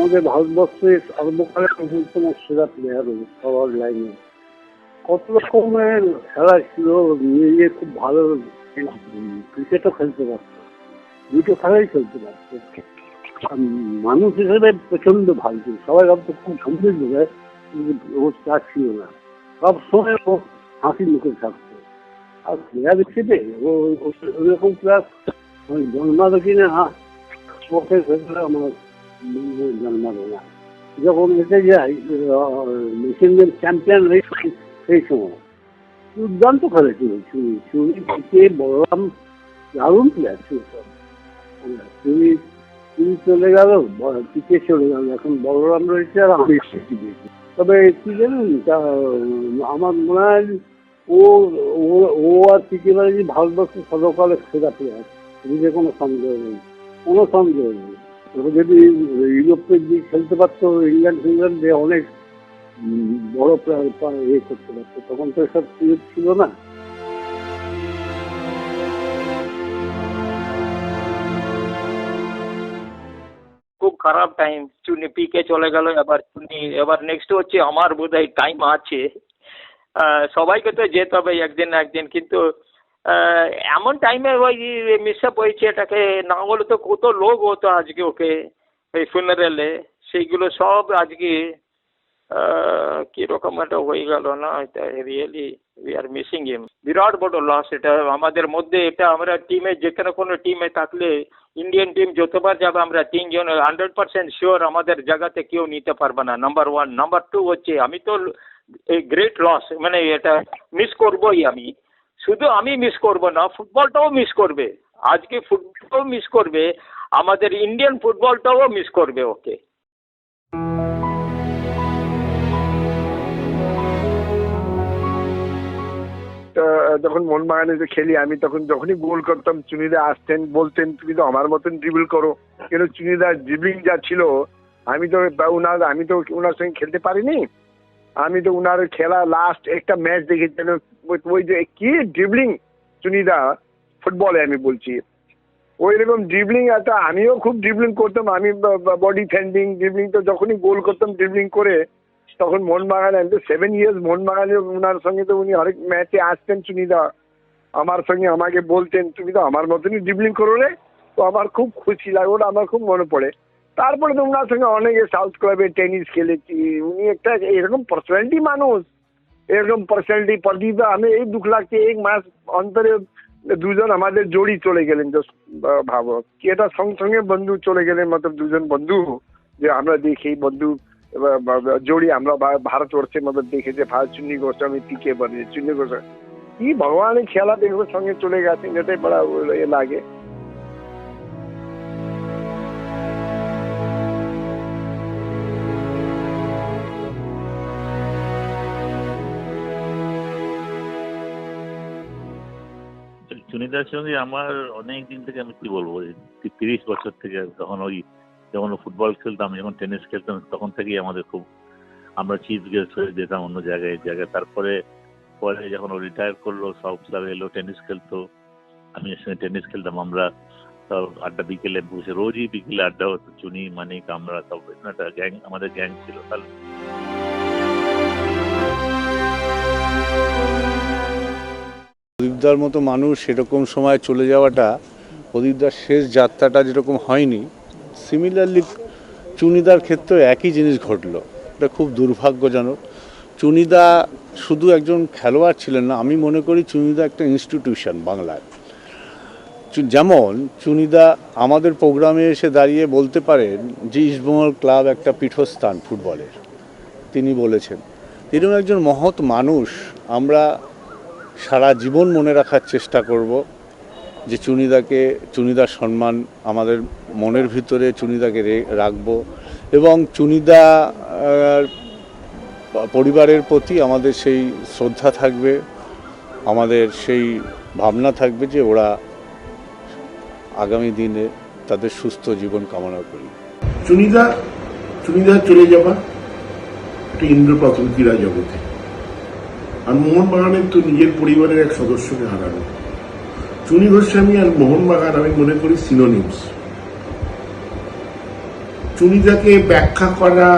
আমাদের ভারতবর্ষের সর্বকালের অন্যতম সেরা প্লেয়ার সবার লাইনে কত রকমের খেলা ছিল, নিজে খুব ভালো ক্রিকেটও খেলতে পারতো, দুটো খেলাই খেলতে পারতো। মানুষ হিসেবে প্রচন্ড ভালো ছিল, সবাই ভাবতো খুব গম্ভীর বোঝায়, কিন্তু ও তা ছিল না, সব সময় ও হাসি মুখে থাকতো। আর প্লেয়ার হিসেবে ওরকম প্লেয়ার জন্মালো কিনা ওকে আমার জন্মালো না। যখন এতে যাই মেশিনদের চ্যাম্পিয়ন হয়েছে সেই সময় দুর্দান্ত খেলেছিল চুনি। চুনি থেকে বলরাম দারুণ প্লেয়ার ছিল সব। চুনি চুনি চলে গেল, পিকে চলে গেল, এখন বলরাম রয়েছে আর আমি দিয়েছি। তবে কি জানেন, আমার মনে হয় ও ও আর পিকে বাড়ি ভারতবর্ষের সর্বকালের সেরা প্লেয়ার, নিজে কোনো সন্দেহ নেই, কোনো সন্দেহ নেই। যদি ইউরোপের দিকে খেলতে পারতো, ইংল্যান্ডে অনেক বড় প্লেয়ার করতে পারতো, তখন তো এসব সুযোগ ছিল না। খুব খারাপ টাইম, চুনি পিকে চলে গেল, এবার নেক্সট হচ্ছে আমার বোধহয় টাইম আছে। সবাইকে তো যেতে হবে একদিন না একদিন, কিন্তু এমন টাইমে ওই মিস আপ হয়েছে, এটাকে না হলে তো কত লোক হতো আজকে ওকে এই ফুনারেলে, সেইগুলো সব আজকে কিরকম একটা হয়ে গেল না, এটা রিয়েলি উই আর মিসিং হিম। বিরাট বড় লস এটা আমাদের মধ্যে। এটা আমরা টিমে যেখানে কোনো টিমে থাকলে, ইন্ডিয়ান টিম যতবার যাবে আমরা 3 জন 100% শিওর আমাদের জায়গাতে কেউ নিতে পারবে না, নাম্বার 1। নাম্বার 2 হচ্ছে আমি তো এই গ্রেট লস, মানে এটা মিস করবোই আমি। শুধু আমি মিস করব না, ফুটবলটাও মিস করবে, আজকে ফুটবলটাও মিস করবে, আমাদের ইন্ডিয়ান ফুটবলটাও মিস করবে ওকে। যখন মোহনবাগানে যে খেলি আমি, তখন যখনই গোল করতাম চুনিদা আসতেন, বলতেন তুমি তো আমার মতন ড্রিবল করো। কিন্তু চুনিদার ড্রিবলিং যা ছিল, আমি তো ওনার সঙ্গে খেলতে পারিনি। আমি তো ওনার খেলা লাস্ট একটা ম্যাচ দেখেছি, ওই যে কি ড্রিবলিং চুনিদা ফুটবলে আমি বলছি, ওই রকম ড্রিবলিং। একটা আমিও খুব ড্রিবলিং করতাম, আমি বডি ফেন্ডিং ড্রিবলিং, তো যখনই গোল করতাম ড্রিবলিং করে, তখন মোহনবাগানে আমি তো 7 years মোহনবাগানে ওনার সঙ্গে, তো উনি হরেক ম্যাচে আসতেন চুনিদা আমার সঙ্গে, আমাকে বলতেন তুমি তো আমার মতনই ড্রিবলিং করো রে। তো আমার খুব খুশি লাগে, ওটা আমার খুব মনে পড়ে। তারপরে তো ওনার সঙ্গে অনেকে সাউথ ক্লাবে টেনিস খেলেছি। উনি একটা এরকম পার্সোনালিটি মানুষ, এরকম পার্সোনালিটি। প্রদীপদা, আমি এই দুঃখ লাগছে, 1 মাস অন্তরে দুজন আমাদের জড়ি চলে গেলেন। ভাবো কি, এটা সঙ্গে সঙ্গে বন্ধু চলে গেলেন, মতলব দুজন বন্ধু যে আমরা দেখি বন্ধু জড়ি আমরা ভারতবর্ষের মধ্যে দেখেছে, চুন্নি গোস্বামী পিকে বানিয়ে চুন্নি গোস্বামী কি ভগবানের খেলা দেখবো সঙ্গে চলে গেছেন, এটাই বড় এ লাগে। চুনিদার সঙ্গে আমার অনেক দিন থেকে, আমি কি বলবো, 30 বছর থেকে, যখন ফুটবল খেলতাম, যখন টেনিস খেলতাম, তখন থেকেই আমাদের খুব, আমরা চিফ গেস্ট হয়ে যেতাম অন্য জায়গায়। তারপরে যখন ও রিটায়ার করলো, সাউথ ক্লাবে এলো, টেনিস খেলতো, আমি এর সঙ্গে টেনিস খেলতাম। আমরা সব আড্ডা, বিকেলে বসে রোজই বিকেলে আড্ডা হতো, চুনি মানিক আমরা সব একটা গ্যাং, আমাদের গ্যাং ছিল। তাহলে প্রদীপদার মতো মানুষ সেরকম সময় চলে যাওয়াটা, প্রদীপদার শেষ যাত্রাটা যেরকম হয়নি, সিমিলারলি চুনিদার ক্ষেত্রে একই জিনিস ঘটলো। এটা খুব দুর্ভাগ্যজনক। চুনিদা শুধু একজন খেলোয়াড় ছিলেন না, আমি মনে করি চুনিদা একটা ইনস্টিটিউশন বাংলায়। যেমন চুনিদা আমাদের প্রোগ্রামে এসে দাঁড়িয়ে বলতে পারেন যে ইস্টবেঙ্গল ক্লাব একটা পীঠস্থান ফুটবলের, তিনি বলেছেন। এরকম একজন মহৎ মানুষ আমরা সারা জীবন মনে রাখার চেষ্টা করব, যে চুনিদার সম্মান আমাদের মনের ভিতরে চুনিদাকে রাখব, এবং চুনিদা পরিবারের প্রতি আমাদের সেই শ্রদ্ধা থাকবে, আমাদের সেই ভাবনা থাকবে যে ওরা আগামী দিনে তাদের সুস্থ জীবন কামনা করি। চুনিদা চলে যাওয়া একটা ইন্দ্রপতন ক্রীড়া জগতে, আর মোহনবাগানের তো নিজের পরিবারের এক সদস্যকে হারানো। চুনি গোস্বামী আর মোহনবাগান আমি মনে করি সিনোনিমস। চুনিদাকে ব্যাখ্যা করা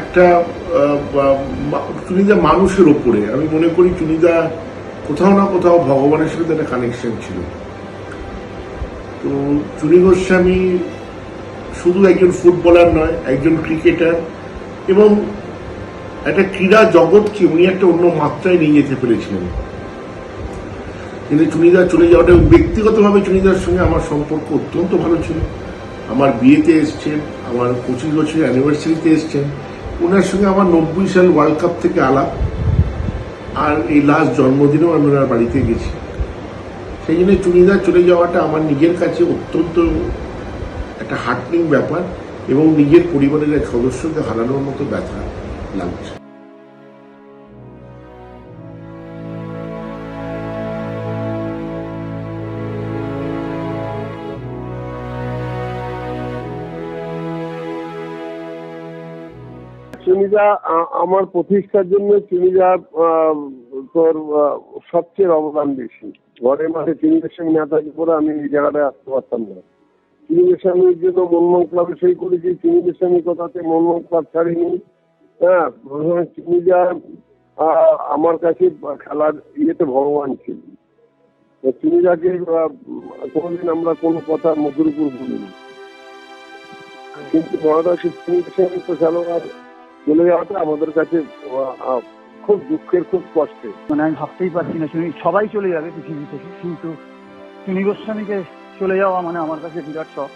একটা চুনিদা মানুষের ওপরে, আমি মনে করি চুনিদা কোথাও না কোথাও ভগবানের সাথে একটা কানেকশন ছিল। তো চুনি গোস্বামী শুধু একজন ফুটবলার নয়, একজন ক্রিকেটার, এবং একটা ক্রীড়া জগৎকে উনি একটা অন্য মাত্রায় নিয়ে যেতে পেরেছিলেন। কিন্তু চুনিদা চলে যাওয়াটা, ব্যক্তিগতভাবে চুনিদার সঙ্গে আমার সম্পর্ক অত্যন্ত ভালো ছিল। আমার বিয়েতে এসছেন, আমার 25 বছরের অ্যানিভার্সারিতে এসছেন, ওনার সঙ্গে আমার 90 সাল ওয়ার্ল্ড কাপ থেকে আলাপ, আর এই লাস্ট জন্মদিনেও আমি ওনার বাড়িতে গেছি। সেই জন্য চুনিদা চলে যাওয়াটা আমার নিজের কাছে অত্যন্ত একটা হার্টনিং ব্যাপার, এবং নিজের পরিবারের এক সদস্যকে হারানোর মতো ব্যথা লাগছে। চুনিদা আমার প্রতিষ্ঠার জন্য চুনিদা তোর সবচেয়ে অবদান বেশি। ঘরের মাঠে চুনিদার সঙ্গে না থাকি পরে আমি এই জায়গাটায় আসতে পারতাম না। চুনিদার স্বামীর জন্য মনমোহন ক্লাবে সই করেছি, চুনিদার স্বামী কথাতে মনমোহন ক্লাব ছাড়িনি। হ্যাঁ, চুনিদা আমার কাছে খেলার ইয়েতে ভগবান ছিল। চুনিদাকে কোনোদিন আমরা কোনো কথা মুখের উপর বলিনি, কিন্তু মহারাষ্ট্রের চুনিদার স্বামী তো খেলোয়াড় চলে যাওয়াটা আমাদের কাছে খুব দুঃখের, খুব কষ্টের। মানে আমি ভাবতেই পারছি না, সবাই চলে যাবে পৃথিবী থেকে, কিন্তু চুনি গোস্বামীকে চলে যাওয়া মানে আমার কাছে বিরাট শখ।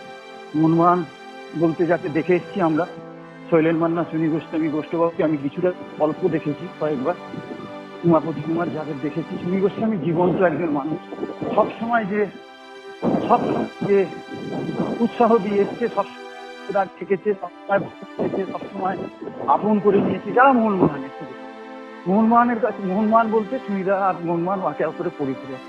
মনমোহন বলতে যাকে দেখে এসেছি আমরা, শৈলেন মান্না, চুনি গোস্বামী, গোষ্ঠবাবুকে আমি কিছুটা অল্প দেখেছি কয়েকবার, উমাপতি কুমার যাদের দেখেছি। চুনি গোস্বামী জীবন্ত একজন মানুষ, সবসময় যে উৎসাহ দিয়ে এসছে, সব থেকেছে, সবসময় আপন করে নিয়েছে যারা মোহনবাগান এসেছে। মোহনবাগানের কাছে মোহনবাগান বলতে চুনিদা আর মোহনবাগান একে অপরে পরিপূরক।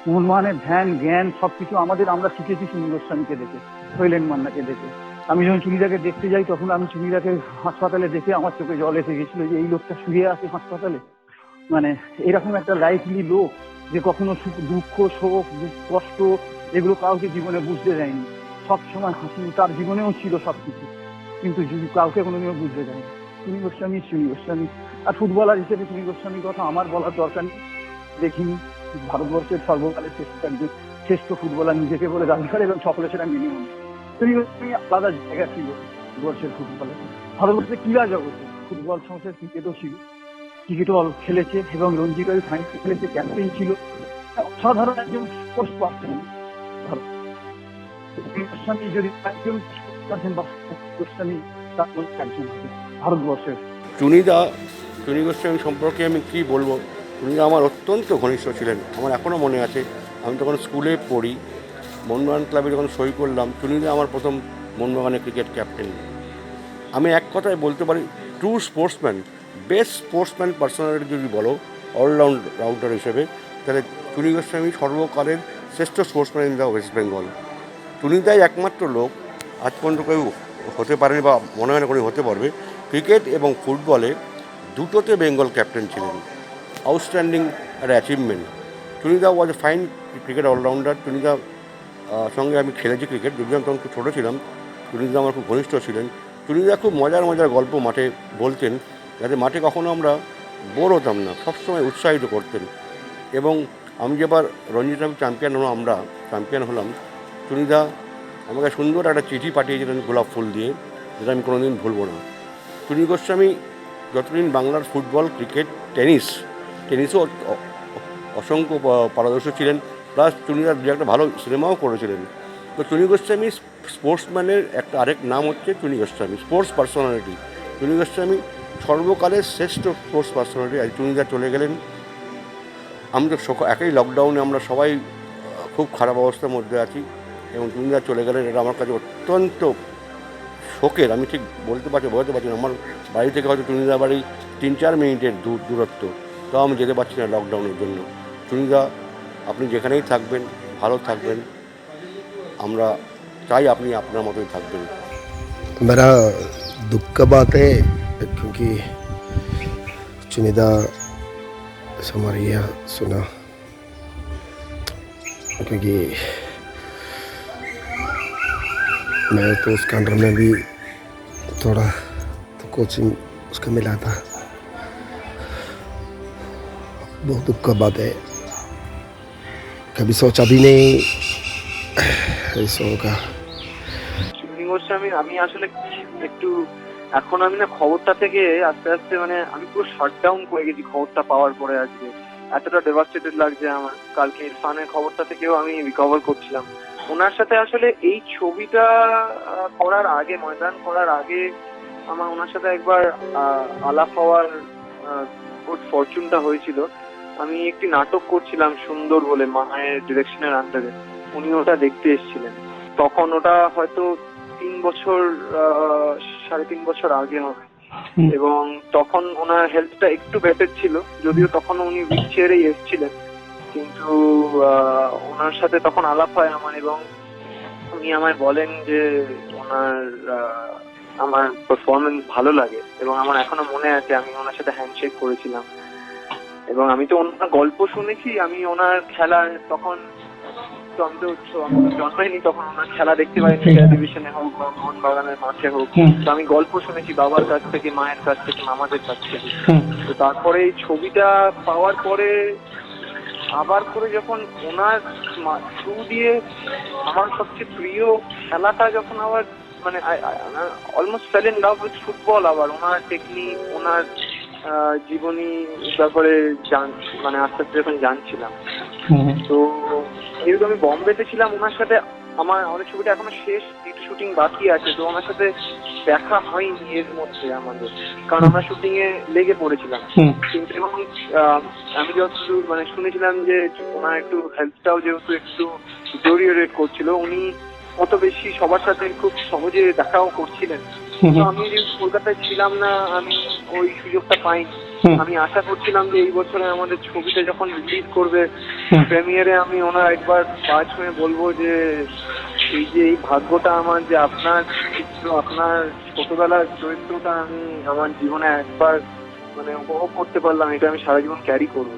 মোহনবাগানের ধ্যান জ্ঞান সবকিছু আমরা শিখেছি চুনি গোস্বামীকে দেখে, শৈলেন মান্নাকে দেখে। আমি যখন চুনিদাকে দেখতে যাই তখন আমি চুনিদাকে হাসপাতালে দেখে আমার চোখে জল এসে গেছিল যে এই লোকটা শুয়ে আছে হাসপাতালে, মানে এরকম একটা লাইফলি লোক যে কখনো দুঃখ, শোক, কষ্ট এগুলো কাউকে জীবনে বুঝতে দেয়নি। সবসময় হাসি তার জীবনেও ছিল সবকিছু, কিন্তু কাউকে কোনোদিনও বুঝতে দেয়নি। চুনি গোস্বামী। আর ফুটবলার হিসেবে চুনি গোস্বামীর কথা আমার বলার দরকার নেই, দেখিনি। ভারতবর্ষের সর্বকালের শ্রেষ্ঠ ফুটবলার নিজেকে বলে দাবি করে, এবং সকলে সেটা মেনে নেয়। চুনি গোস্বামী আলাদা জায়গা ছিল ভারতবর্ষের ফুটবলে। ভারতবর্ষের ক্রীড়া জগতে ফুটবল সংস্থার ক্রিকেটও ছিল, ক্রিকেটও রঞ্জি ট্রফি ফাইনাল খেলেছে, ক্যাপ্টেন ছিল, অসাধারণ একজন স্পোর্টস পার্সন। গোস্বামী যদি একজন গোস্বামী তার মধ্যে একজন হবে ভারতবর্ষের। চুনি গোস্বামী সম্পর্কে আমি কি বলবো, চুনিদা আমার অত্যন্ত ঘনিষ্ঠ ছিলেন। আমার এখনও মনে আছে, আমি তখন স্কুলে পড়ি, মোহনবাগান ক্লাবে যখন সই করলাম, চুনিদা আমার প্রথম মোহনবাগানের ক্রিকেট ক্যাপ্টেন। আমি এক কথায় বলতে পারি, true sportsman, best sportsman personality যদি বলো অলরাউন্ডার হিসেবে, তাহলে চুনি গোস্বামী সর্বকালের শ্রেষ্ঠ sportsman in the West Bengal. চুনিদাই একমাত্র লোক, আজ পর্যন্ত কেউ হতে পারেনি বা মনে হয় না কোনো হতে পারবে, ক্রিকেট এবং ফুটবলে দুটোতে বেঙ্গল ক্যাপ্টেন ছিলেন। আউটস্ট্যান্ডিং একটা অ্যাচিভমেন্ট। চুনিদা was a fine cricket allrounder. চুনিদা সঙ্গে আমি খেলেছি ক্রিকেট, যদিও আমি তখন খুব ছোটো ছিলাম। চুনিদা আমার খুব ঘনিষ্ঠ ছিলেন। চুনিদা খুব মজার গল্প মাঠে বলতেন, যাতে মাঠে কখনো আমরা বোর হতাম না, সবসময় উৎসাহিত করতেন। এবং আমি যেবার রঞ্জি ট্রফি চ্যাম্পিয়ন হলাম, চুনিদা আমাকে সুন্দর একটা চিঠি পাঠিয়েছিলেন গোলাপ ফুল দিয়ে, যেটা আমি কোনোদিন ভুলবো না। চুনি গোস্বামী যতদিন বাংলার ফুটবল, ক্রিকেট, টেনিসও অসংখ্য পারদর্শী ছিলেন, প্লাস চুনিদা দু একটা ভালো সিনেমাও করেছিলেন। তো চুনি গোস্বামী স্পোর্টসম্যানের একটা আরেক নাম হচ্ছে চুনি গোস্বামী, স্পোর্টস পার্সোনালিটি। চুনি গোস্বামী সর্বকালের শ্রেষ্ঠ স্পোর্টস পার্সোনালিটি। আজ চুনিদা চলে গেলেন। আমি তো একই লকডাউনে আমরা সবাই খুব খারাপ অবস্থার মধ্যে আছি, এবং চুনিদা চলে গেলেন, এটা আমার কাছে অত্যন্ত শোকের। আমি ঠিক বোঝাতে পারছি না। আমার বাড়ি থেকে হয়তো চুনিদা বাড়ি 3-4 মিনিটের দূরত্ব, তাও আমি যেতে পারছি না লকডাউনের জন্য। চুনিদা, আপনি যেখানেই থাকবেন ভালো থাকবেন, আমরা চাই আপনি আপনার মতোই থাকবেন। मेरा दुख का बात है क्योंकि चुनिदा हमारे यहाँ सुना, क्योंकि मैं तो उसके अंडर में भी थोड़ा तो कोचिंग उसका मिला था। बहुत दुख का बात है, कभी सोचा भी नहीं ऐसा होगा। চুনি গোস্বামী আমি আসলে একটু এখন আমি না খবরটা থেকে আস্তে আস্তে মানে আমি পুরো শাটডাউন করে গেছি খবরটা পাওয়ার পরে। আজকে এতটা ডেভাস্টেটেড লাগছে আমার। কালকে ইরফানের খবরটা থেকেও আমি রিকভার করছিলাম। ওনার সাথে আসলে এই ছবিটা করার আগে, ময়দান করার আগে আমার ওনার সাথে একবার আলাপ হওয়ার গুড ফরচুনটা হয়েছিল। আমি একটি নাটক করছিলাম সুন্দর বলে, মায়ের ডিরেকশনের আন্ডারে। উনি ওটা দেখতে এসেছিলেন। তখন ওটা হয়তো 3 বছর 3.5 বছর আগে হবে। এবং তখন ওনার হেলথটা একটু বেটার ছিল, যদিও তখন উনি হুইল চেয়ারেই এসেছিলেন। কিন্তু ওনার সাথে তখন আলাপ হয় আমার, এবং উনি আমায় বলেন যে ওনার আমার পারফরমেন্স ভালো লাগে। এবং আমার এখনো মনে আছে আমি ওনার সাথে হ্যান্ডশেক করেছিলাম। এবং আমি তো ওনার গল্প শুনেছি, আমি ওনার খেলা তখন তো আমি তো জন্মাইনি, তখন ওনার খেলা দেখতে পাইনি, টেলিভিশনে হোক বা মোহনবাগানের মাঠে হোক। তো আমি গল্প শুনেছি বাবার কাছ থেকে, মায়ের কাছ থেকে, মামাদের কাছ থেকে। তো তারপরে এই ছবিটা পাওয়ার পরে আবার করে যখন ওনার থ্রু দিয়ে আমার সবচেয়ে প্রিয় খেলাটা যখন আবার মানে almost fail in love with football. আবার ওনার টেকনিক, ওনার জীবনী ব্যাপারে মানে আস্তে আস্তে যখন জানছিলাম। তো যেহেতু আমি বম্বেতে ছিলাম ওনার সাথে, আমাদের ছবিটা এখনো শেষ, একটু শুটিং বাকি আছে। তো ওনার সাথে দেখা হয়নি এর মধ্যে আমাদের, কারণ আমরা শুটিং এ লেগে পড়েছিলাম। কিন্তু এবং আমি যতদূর মানে শুনেছিলাম যে ওনার একটু হেলথটাও যেহেতু একটু ডিটোরিওরেট করছিল, উনি অত বেশি সবার সাথে খুব সহজে দেখাও করছিলেন। তো আমি যেহেতু কলকাতায় ছিলাম না, আমি ওই সুযোগটা পাইনি। আমি আশা করছিলাম যে এই বছরে আমাদের ছবিটা যখন রিলিজ করবে প্রিমিয়ারে, আমি ওনার একবার পা ছুঁয়ে বলবো যে এই যে এই ভাগ্যটা আমার, যে আপনার চিত্র, আপনার ছোটবেলার চরিত্রটা আমি আমার জীবনে একবার মানে উপভোগ করতে পারলাম, এটা আমি সারা জীবন ক্যারি করবো।